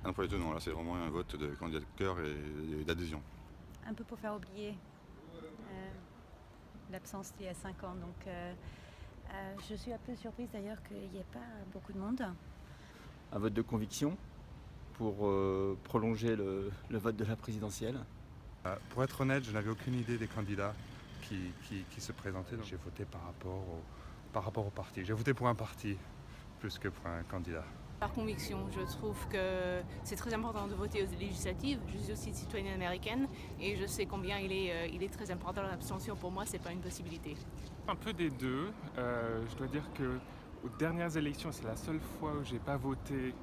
Ah, pour les deux, non, là c'est vraiment un vote de candidat de cœur et d'adhésion. Un peu pour faire oublier l'absence d'il y a 5 ans. Donc je suis un peu surprise d'ailleurs qu'il n'y ait pas beaucoup de monde. Un vote de conviction pour prolonger le vote de la présidentielle. Pour être honnête, je n'avais aucune idée des candidats qui se présentaient. Donc j'ai voté par rapport au parti. J'ai voté pour un parti plus que pour un candidat. Par conviction, je trouve que c'est très important de voter aux législatives. Je suis aussi citoyenne américaine et je sais combien il est très important l'abstention. Pour moi, c'est pas une possibilité. Un peu des deux. Je dois dire que aux dernières élections, c'est la seule fois où j'ai pas voté.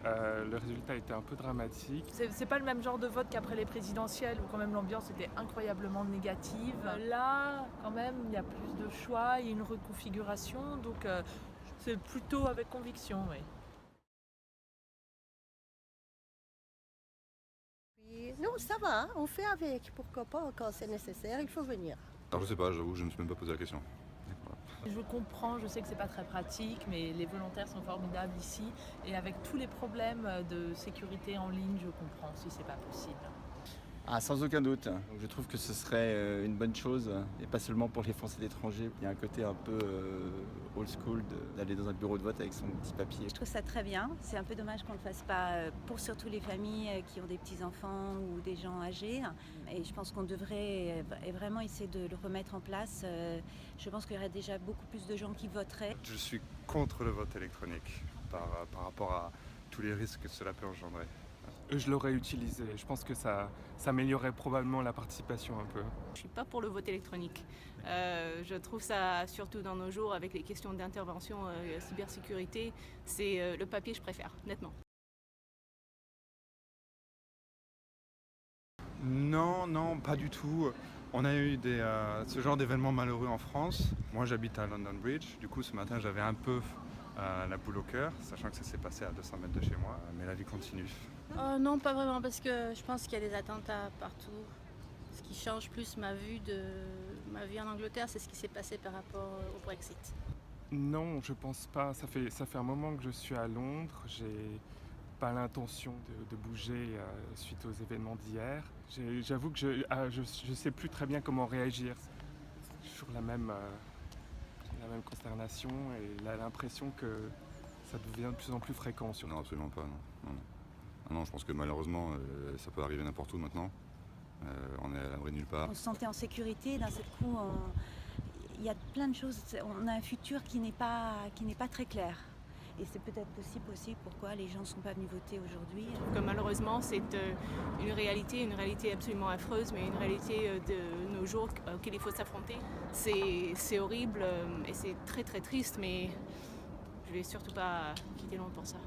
Le résultat était un peu dramatique. C'est pas le même genre de vote qu'après les présidentielles où quand même l'ambiance était incroyablement négative. Là, quand même, il y a plus de choix, il y a une reconfiguration, donc c'est plutôt avec conviction, oui. Non, ça va, on fait avec. Pourquoi pas, quand c'est nécessaire, il faut venir. Alors je sais pas, j'avoue, je ne me suis même pas posé la question. Voilà. Je comprends, je sais que c'est pas très pratique, mais les volontaires sont formidables ici. Et avec tous les problèmes de sécurité en ligne, je comprends si c'est pas possible. Ah, sans aucun doute. Donc, je trouve que ce serait une bonne chose, et pas seulement pour les Français d'étrangers. Il y a un côté un peu old school d'aller dans un bureau de vote avec son petit papier. Je trouve ça très bien. C'est un peu dommage qu'on ne le fasse pas pour surtout les familles qui ont des petits-enfants ou des gens âgés. Et je pense qu'on devrait vraiment essayer de le remettre en place. Je pense qu'il y aurait déjà beaucoup plus de gens qui voteraient. Je suis contre le vote électronique par rapport à tous les risques que cela peut engendrer. Je l'aurais utilisé. Je pense que ça améliorerait probablement la participation un peu. Je suis pas pour le vote électronique. Je trouve ça, surtout dans nos jours, avec les questions d'intervention cybersécurité, c'est le papier je préfère, nettement. Non, pas du tout. On a eu ce genre d'événements malheureux en France. Moi j'habite à London Bridge, du coup ce matin j'avais un peu la boule au cœur, sachant que ça s'est passé à 200 mètres de chez moi, mais la vie continue. Non, pas vraiment, parce que je pense qu'il y a des attentats partout. Ce qui change plus ma vue en Angleterre, c'est ce qui s'est passé par rapport au Brexit. Non, je pense pas. Ça fait un moment que je suis à Londres. J'ai pas l'intention de bouger suite aux événements d'hier. J'avoue que je sais plus très bien comment réagir. Toujours la même consternation et l'impression que ça devient de plus en plus fréquent. Non, absolument pas, non. Non, je pense que malheureusement, ça peut arriver n'importe où maintenant. On est à l'abri de nulle part. On se sentait en sécurité, d'un seul coup, il y a plein de choses. On a un futur qui n'est pas très clair. Et c'est peut-être aussi pourquoi les gens ne sont pas venus voter aujourd'hui. Que malheureusement, c'est une réalité absolument affreuse, mais une réalité de nos jours auquel il faut s'affronter. C'est horrible et c'est très très triste, mais je ne vais surtout pas quitter Londres pour ça.